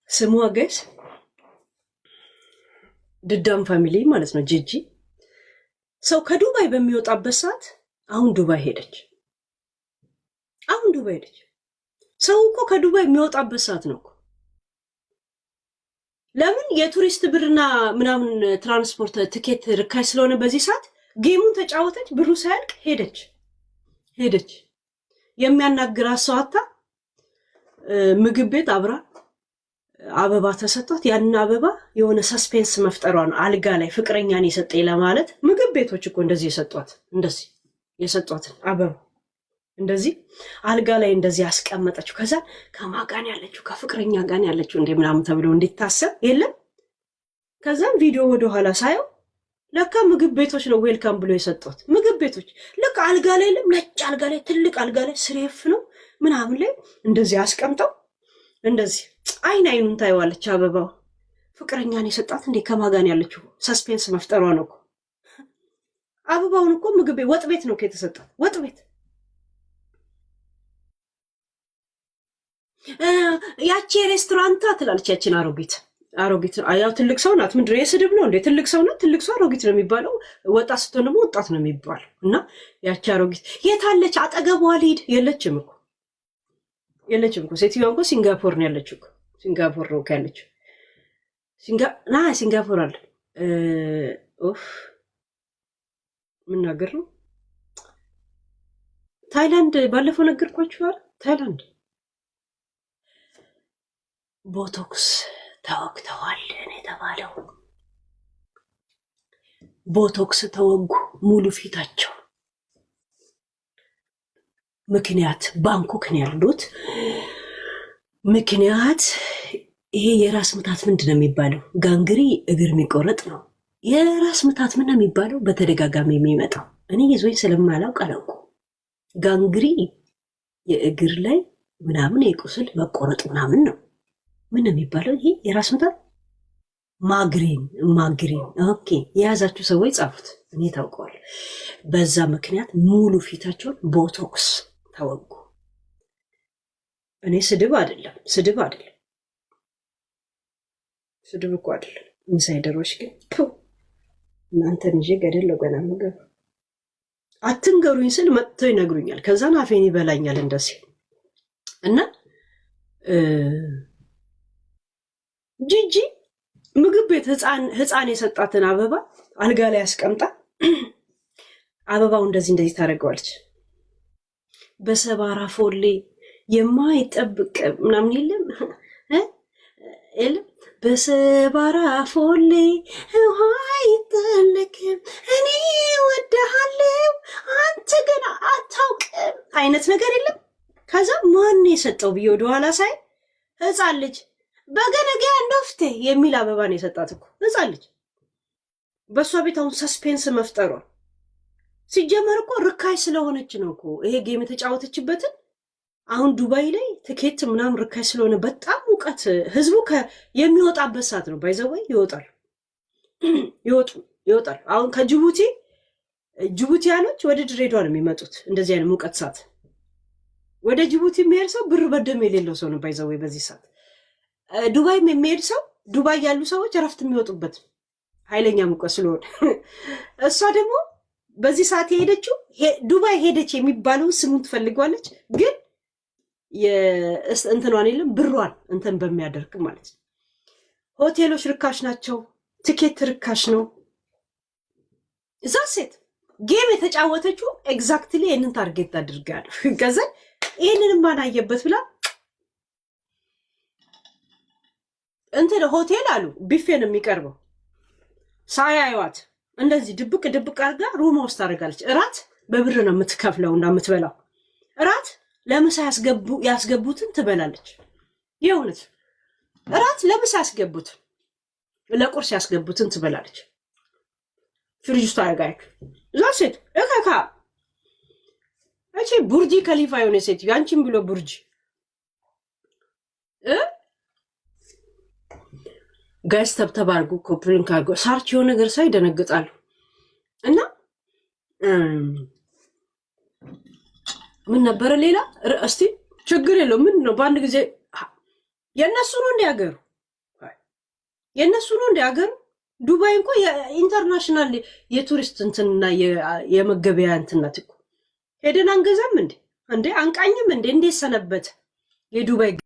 ስሟ ገስ ድዳም ፋሚሊ ማለት ነው። ጂጂ ሰው ከዱባይ በሚወጣበት ሰዓት አሁን ዱባይ ሄደች። ሰው እኮ ከዱባይ የሚወጣበት ሰዓት ነው እኮ። ለምን የቱሪስት ብርና ምናምን ትራንስፖርት ትኬት ርካሽ ስለሆነ በዚህ ሰዓት ጌሙን ተጫወተች። ብሩ ሳያልቅ ሄደች። የሚያናግራት ሰው አታ ምግብ ቤት አብራ አበባ ተሰጥቷት ያንን አበባ የሆነ ሰስፔንስ መፍጠሯ ነው። አልጋ ላይ ፍቅረኛን የሰጠኝ ለማለት ምግብ ቤቶች እኮ እንደዚህ የሰጧትን አበባ እንደዚህ አልጋ ላይ እንደዚህ ያስቀመጠችው። ከዛ ከማጋን ያለችው ከፍቅረኛ ጋር ያለችው እንደ ምናምን ተብሎ እንዲታሰብ የለም። ከዛም ቪዲዮ ወደኋላ ሳየው ለካ ምግብ ቤቶች ነው ዌልካም ብሎ የሰጧት። ምግብ ቤቶች ልክ አልጋ ላይ ነጭ አልጋ ላይ ትልቅ አልጋ ላይ ስሬፍ ነው ምናምን ላይ እንደዚህ አስቀምጠው እንደዚህ አይኑን ታይዋለች። አበባው ፍቅረኛን የሰጣት እንዴ ከማጋን ያለችው ሰስፔንስ መፍጠሯ ነው እኮ። አበባውን እኮ ምግብ ቤት ወጥ ቤት ነው የተሰጣት። ወጥ ቤት ያቺ ሬስቶራንታ ትላለች። ያችን አሮጊት ያው ትልቅ ሰው ናት። ምንድን ነው የስድብ ነው እንዴ? ትልቅ ሰው ናት። ትልቅ ሰው አሮጊት ነው የሚባለው። ወጣት ስትሆን ደግሞ ወጣት ነው የሚባለው። እና ያቺ አሮጊት የታለች? አጠገቧ ልሂድ። የለችም እኮ ሴትዮዋ እኮ ሲንጋፖር ነው ያለችው እኮ። ሲንጋፖር ነው ያለችው። ሲንጋፖር አለ። ምናገር ነው ታይላንድ ባለፈው ነገርኳችኋል። ታይላንድ ቦቶክስ ተወግተዋል የተባለው ቦቶክስ ተወጉ ሙሉ ፊታቸው። ምክንያት ባንኮክ ነው ያሉት። ምክንያት ይሄ የራስ ምታት ምንድን ነው የሚባለው? ጋንግሪ እግር የሚቆረጥ ነው። የራስ ምታት ምን ነው የሚባለው? በተደጋጋሚ የሚመጣው እኔ ይዞኝ ስለማላውቅ አላውቁ። ጋንግሪ የእግር ላይ ምናምን የቁስል መቆረጥ ምናምን ነው። ምን ነው የሚባለው? ይሄ የራስ ምታት ማግሪን። ኦኬ፣ የያዛችሁ ሰዎች ጻፉት፣ እኔ ታውቀዋል። በዛ ምክንያት ሙሉ ፊታቸውን ቦቶክስ ተወጉ። እኔ ስድብ አይደለም ስድብ እኮ አይደለም። ኢንሳይደሮች ግን እናንተን ይዤ ገደል ለገና ነገር አትንገሩኝ ስል መጥተው ይነግሩኛል። ከዛን አፌን ይበላኛል እንደዚህ። እና ጂጂ ምግብ ቤት ህፃን የሰጣትን አበባ አልጋ ላይ አስቀምጣ አበባው እንደዚህ ታደርገዋለች። በሰባራ ፎሌ የማይጠብቅ ምናምን የለም በሰባራ ፎሌ ውሃ አይጠለቅም እኔ ወድሃለው አንተ ገና አታውቅም አይነት ነገር የለም። ከዛ ማን የሰጠው ብዬ ወደኋላ ሳይ ህፃን ልጅ በገነገ እንደፍቴ የሚል አበባ ነው የሰጣት እኮ ህፃን ልጅ። በእሷ ቤት አሁን ሰስፔንስ መፍጠሯ ሲጀመር እኮ ርካሽ ስለሆነች ነው እኮ ይሄ ጌም የተጫወተችበትን። አሁን ዱባይ ላይ ትኬት ምናምን ርካሽ ስለሆነ በጣም ሙቀት ህዝቡ የሚወጣበት ሰዓት ነው። ባይዘወይ ይወጣሉ። አሁን ጅቡቲያኖች ወደ ድሬዳዋ ነው የሚመጡት እንደዚህ አይነት ሙቀት ሰዓት። ወደ ጅቡቲ የሚሄድ ሰው ብር በደም የሌለው ሰው ነው ባይዘወይ በዚህ ሰዓት። ዱባይም የሚሄድ ሰው ዱባይ ያሉ ሰዎች እረፍት የሚወጡበት ኃይለኛ ሙቀት ስለሆነ እሷ ደግሞ በዚህ ሰዓት የሄደችው ዱባይ ሄደች የሚባለውን ስሙን ትፈልጓለች። ግን እንትኗን የለም ብሯን እንትን በሚያደርግ ማለት ነው። ሆቴሎች ርካሽ ናቸው። ትኬት ርካሽ ነው። እዛ ሴት ጌም የተጫወተችው ኤግዛክትሊ ይህንን ታርጌት አድርጋ ነው። ከዛ ይህንን ማናየበት ብላ እንትን ሆቴል አሉ ቢፌ ነው የሚቀርበው። ሳያዩዋት እንደዚህ ድብቅ አድርጋ ሩማ ውስጥ ታደርጋለች። እራት በብር ነው የምትከፍለው እና የምትበላው። እራት ለምሳ ያስገቡትን ትበላለች። የእውነት እራት ለምሳ ያስገቡትን ለቁርስ ያስገቡትን ትበላለች። ፍሪጅ ውስጥ አረጋይክ እዛ ሴት እከካ እቺ ቡርጂ ከሊፋ የሆነ ሴት ያንቺን ብሎ ቡርጂ ጋይስ ተባርጉ ኮፕሊን ካርጎ ሳርች የሆነ ነገር ሳይ ደነግጣሉ። እና ምን ነበረ ሌላ እስቲ ችግር የለው ምን ነው በአንድ ጊዜ የነሱ ነው እንዲያገሩ የእነሱ ነው እንደ ሀገሩ። ዱባይ እንኳ የኢንተርናሽናል የቱሪስት እንትንና የመገበያ እንትናት እኮ ሄደን አንገዛም እንዴ? አንቃኝም እንዴ? እንዴት ሰነበት የዱባይ